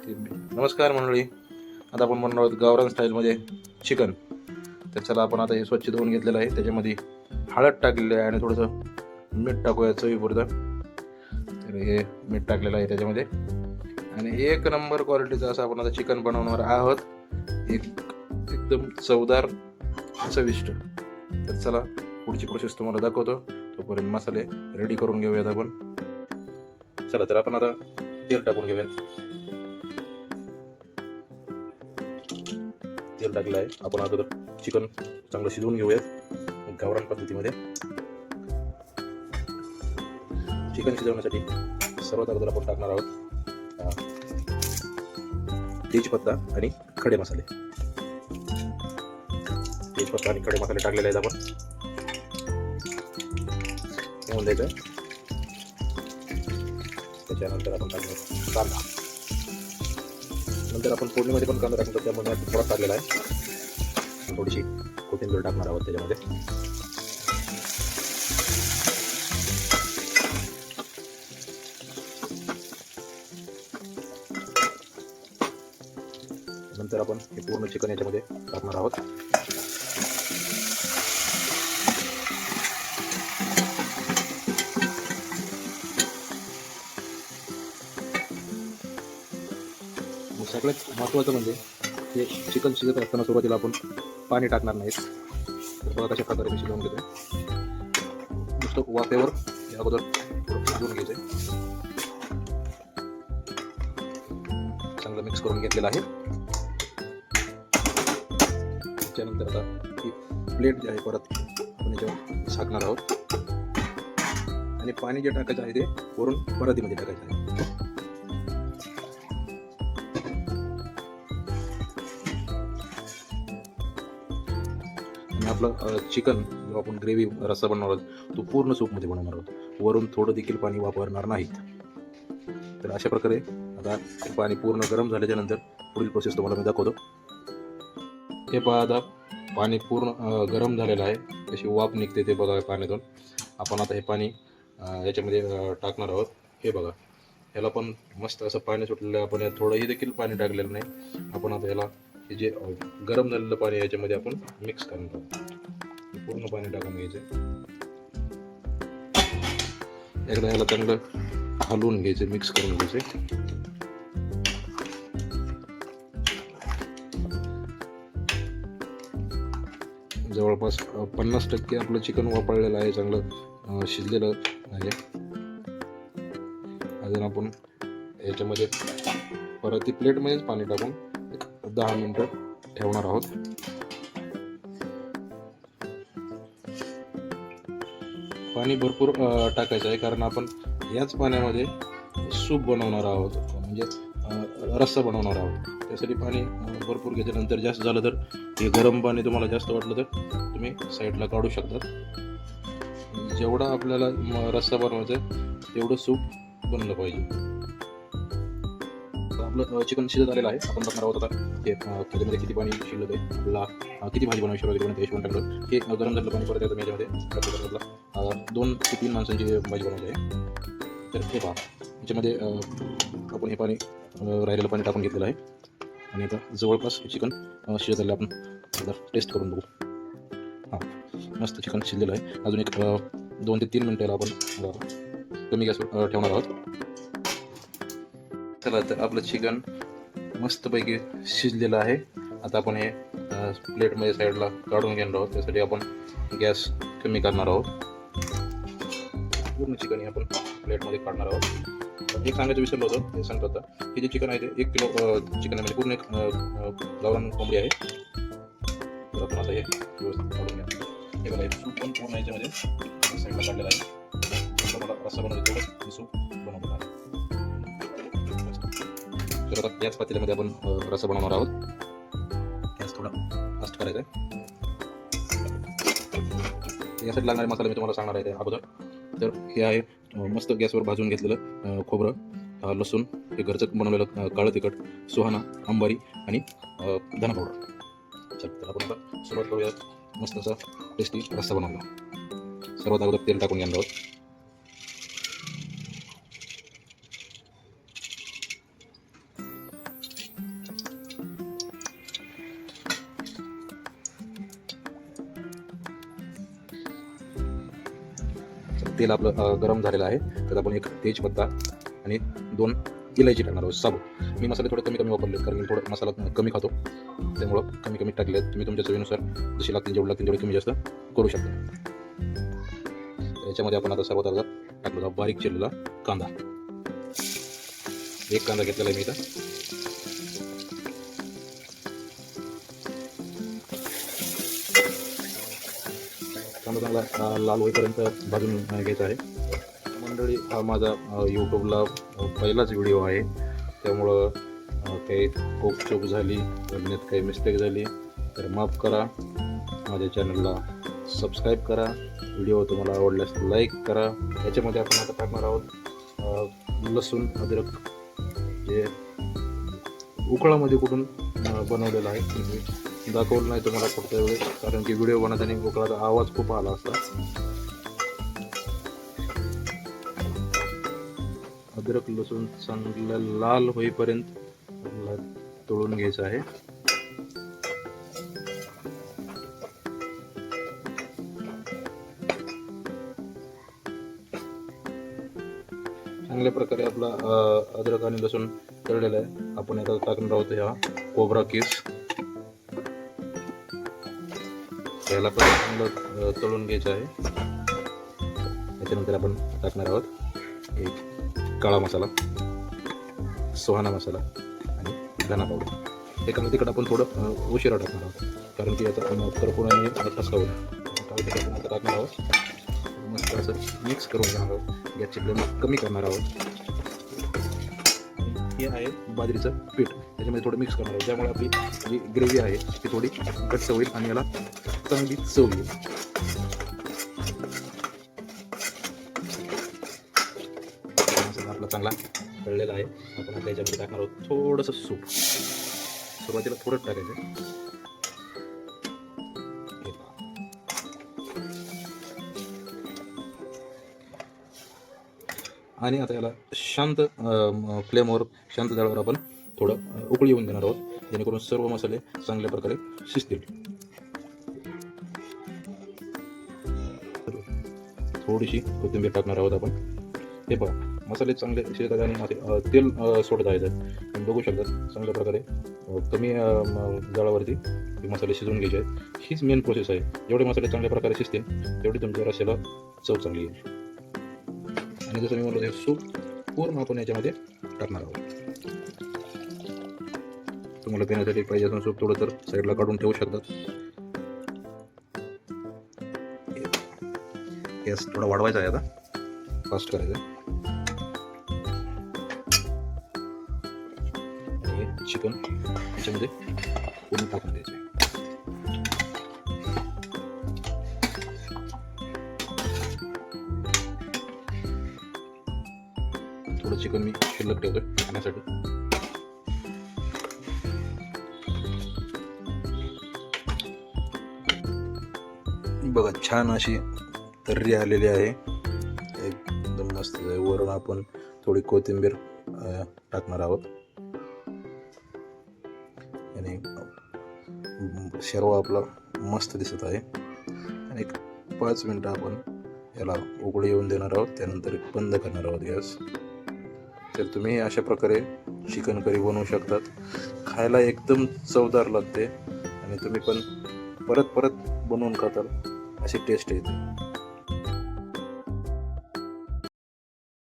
नमस्कार मंडळी. आता आपण बनवणार आहोत गावरान स्टाईलमध्ये चिकन. तर चला आपण आता हे स्वच्छ धुवून घेतलेलं आहे. त्याच्यामध्ये हळद टाकलेली आहे आणि थोडंसं मीठ टाकूया चवीपुरतं. तर हे मीठ टाकलेलं आहे त्याच्यामध्ये आणि एक नंबर क्वालिटीचं असं आपण आता चिकन बनवणार आहोत. एकदम चवदार चविष्ट. तर चला पुढची प्रोसेस तुम्हाला दाखवतो. तोपर्यंत मसाले रेडी करून घेऊयात आपण. चला तर आपण आता तेल टाकून घेऊयात. तेल टाकलं आहे. आपण अगोदर चिकन चांगलं शिजवून घेऊयात गावरान पद्धतीमध्ये. चिकन शिजवण्यासाठी सर्वात अगोदर आपण टाकणार आहोत तेजपत्ता आणि खडे मसाले. तेजपत्ता आणि खडे मसाले टाकलेले आहेत आपण. होऊन द्यायचं. त्याच्यानंतर आपण टाकणार कांदा. नंतर आपण फोडणीमध्ये पण कांदा टाकतो, त्यामुळे थोडा टाकलेला आहे. थोडीशी कोथिंबीर टाकणार आहोत त्याच्यामध्ये. नंतर आपण हे पूर्ण चिकन याच्यामध्ये टाकणार आहोत. सगळ्यात महत्त्वाचं म्हणजे हे चिकन शिजत असताना सुरुवातीला आपण पाणी टाकणार नाहीत. तर बघा कशा प्रकारे मी शिजवून घेतो. नुसतं वाफेवर हे अगोदर शिजवून घ्यायचं. चांगलं मिक्स करून घेतलेलं आहे. त्याच्यानंतर आता ही प्लेट जी आहे परत आपण याच्यावर झाकणार आहोत आणि पाणी जे टाकायचं आहे ते वरून परातीमध्ये टाकायचं आहे. आपलं चिकन जेव्हा आपण ग्रेव्ही रस्सा बनवणार आहोत तो पूर्ण सूपमध्ये बनवणार आहोत. वरून थोडं देखील पाणी वापरणार नाहीत. तर अशा प्रकारे आता पाणी पूर्ण गरम झाल्याच्या नंतर पुढील प्रोसेस तुम्हाला मी दाखवतो. हे पहा, आता पाणी पूर्ण गरम झालेलं आहे. कशी वाफ निघते ते बघा पाण्यातून. आपण आता हे पाणी याच्यामध्ये टाकणार आहोत. हे बघा, ह्याला पण मस्त असं पाणी सुटलेलं आहे. आपण यात थोडंही देखील पाणी टाकलेलं नाही. आपण आता याला हे जे गरम झालेलं पाणी याच्यामध्ये आपण मिक्स करणार आहोत. पूर्ण पाणी टाकून घ्यायचं. एकदा याला चांगलं हलवून घ्यायचं, मिक्स करून घ्यायचं. जवळपास 50% आपलं चिकन वापरलेलं आहे, चांगलं शिजलेलं आहे. अजून आपण याच्यामध्ये परत ती प्लेटमध्येच पाणी टाकून 10 मिनिटं ठेवणार आहोत. पाणी भरपूर टाकायचं आहे, कारण आपण याच पाण्यामध्ये सूप बनवणार आहोत, म्हणजे रस्सा बनवणार आहोत. त्यासाठी पाणी भरपूर घ्यायचं. नंतर जास्त झालं तर हे गरम पाणी तुम्हाला जास्त वाटलं तर तुम्ही साईडला काढू शकतात. जेवढा आपल्याला रस्सा बनवायचा आहे तेवढं सूप बनलं पाहिजे. आपलं चिकन शिजत आलेलं आहे. आपण बघणार आहोत आता हे त्याच्यामध्ये किती पाणी शिल्लक आहे, आपल्याला किती भाजी बनवायची वगैरे ते हिशोबाने टाकलं. हे गरम झालेलं पाणी परत येतं याच्यामध्ये. 2 ते 3 माणसांची भाजी बनवायची आहे. तर हे पहा, याच्यामध्ये आपण हे पाणी राहिलेलं पाणी टाकून घेतलेलं आहे आणि आता जवळपास हे चिकन शिजत आलेलं. आपण एकदा टेस्ट करून बघू. हां, मस्त चिकन शिजलेलं आहे. अजून एक 2 ते 3 मिनिटाला आपण कमी गॅसवर ठेवणार आहोत. चला तर आपलं चिकन मस्तपैकी शिजलेलं आहे. आता आपण हे प्लेटमध्ये साईडला काढून घेणार आहोत. त्यासाठी आपण गॅस कमी करणार आहोत. पूर्ण चिकन हे आपण प्लेटमध्ये काढणार आहोत. एक सांगायचं विसरलं होतं, हे सांगतो आता. हे जे चिकन आहे ते 1 किलो चिकन आहे, म्हणजे पूर्ण एक गावरान कोंबडी आहे. तर आपण आता हे व्यवस्थित काढून घ्या. हे बघा, सूप पण पूर्ण याच्यामध्ये साईडला काढलेलं आहे. मला रस्सा बनवतो तेवढंच सूप बनवतो आहे. तर आता याच पातेल्यामध्ये आपण रस्सा बनवणार आहोत. गॅस थोडा फास्ट करायचा आहे. यासाठी लागणारे मसाले मी तुम्हाला सांगणार आहे अगोदर. तर हे आहे मस्त गॅसवर भाजून घेतलेलं खोबरं, लसूण, हे घरचं बनवलेलं काळं तिखट, सुहाणा, अंबारी आणि धना पावडर. चल तर आपण आता सुरुवात करूया मस्त असा टेस्टी रस्सा बनवला. सर्वात अगोदर तेल टाकून घेणार आहोत. तेल आपलं गरम झालेलं आहे. तर आपण एक तेजपत्ता आणि 2 इलायची टाकणार आहोत साबूत. मी मसाले थोडे कमी वापरले कारण मी थोडं मसाला कमी खातो, त्यामुळं कमी टाकले. तुम्ही तुमच्या चवीनुसार जशी लागतील जेवढे लागतील तेवढे कमी जास्त करू शकता. याच्यामध्ये आपण आता सर्वात अगोदर टाकला बारीक चिरलेला कांदा. एक कांदा घेतलेला आहे मी इथं. कांदा चांगला लाल होईपर्यंत भाजून घ्यायचा आहे. मंडळी, हा माझा यूट्यूबला पहिलाच व्हिडिओ आहे, त्यामुळं काही चूक झाली, बोलण्यात काही मिस्टेक झाली तर माफ करा. माझ्या चॅनलला सबस्क्राईब करा. व्हिडिओ तुम्हाला आवडल्यास लाईक करा. याच्यामध्ये आपण आता टाकणार आहोत लसूण अद्रक, जे उकळामध्ये कुठून बनवलेलं आहे. दाखवलं नाही तुम्हाला फक्त एवढे, कारण की व्हिडिओ बनवताना उकळाचा आवाज खूप आला असता. अद्रक लसूण चांगलं लाल होईपर्यंत तळून घ्यायचं आहे. चांगल्या प्रकारे आपला अद्रक आणि लसूण तळलेला आहे. आपण आता टाकणार आहोत ह्या खोबरा किस. याला पण चांगलं तळून घ्यायचं आहे. त्याच्यानंतर आपण टाकणार आहोत एक काळा मसाला, सुहाना मसाला आणि धना पावडर. एका तिकडे आपण थोडं उशिरा टाकणार आहोत, कारण की आता करपूर आणि ठसका होईल. आता टाकणार आहोत. मस्त असं मिक्स करून घेणार आहोत. गॅसची फ्लेम कमी करणार आहोत. हे आहे बाजरीचं पीठ, त्याच्यामध्ये थोडं मिक्स करणार आहोत, ज्यामुळे आपली जी ग्रेव्ही आहे ती थोडी घट्ट होईल आणि याला चांगली चव येईल. मसाला आपला चांगला तळलेला आहे. आपण आता याच्यामध्ये टाकणार आहोत थोडंसं सूप. सुरुवातीला थोडं टाकायचं. आणि आता याला शांत फ्लेमवर, शांत जाळावर आपण थोडं उकळी येऊन देणार आहोत, जेणेकरून सर्व मसाले चांगल्या प्रकारे शिजतील. थोडीशी कोथिंबीर टाकणार आहोत आपण. हे पहा, मसाले चांगले शिजतात आणि तेल सोडत आहेत. तुम्ही बघू शकता चांगल्या प्रकारे कमी जाळावरती हे मसाले शिजवून घ्यायचे आहेत. हीच मेन प्रोसेस आहे. जेवढे मसाले चांगल्या प्रकारे शिजतील तेवढी तुमच्या रश्श्याला चव चांगली येईल. आणि जसं मी म्हणलं, हे सूप पूर्ण आपण याच्यामध्ये टाकणार आहोत. तुम्हाला पिण्यासाठी पाहिजे असून सूप थोडं तर साईडला काढून ठेवू शकतात. गॅस थोडा वाढवायचा आहे, आता फास्ट करायचं. आणि चिकन याच्यामध्ये पूर्ण टाकून द्यायचं आहे. थोडं चिकन मी शिल्लक ठेवतोय खाण्यासाठी. बघा, छान अशी तर्री आलेली आहे, एकदम मस्त आहे. वरून आपण थोडी कोथिंबीर टाकणार आहोत आणि शर्वा आपला मस्त दिसत आहे. आणि एक 5 मिनटं आपण याला उकळी येऊन देणार आहोत. त्यानंतर बंद करणार आहोत गॅस. तर तुम्ही अशा प्रकारे चिकन करी बनवू शकतात. खायला एकदम चवदार लागते आणि तुम्ही पण परत बनवून खाताल अशी टेस्ट येते.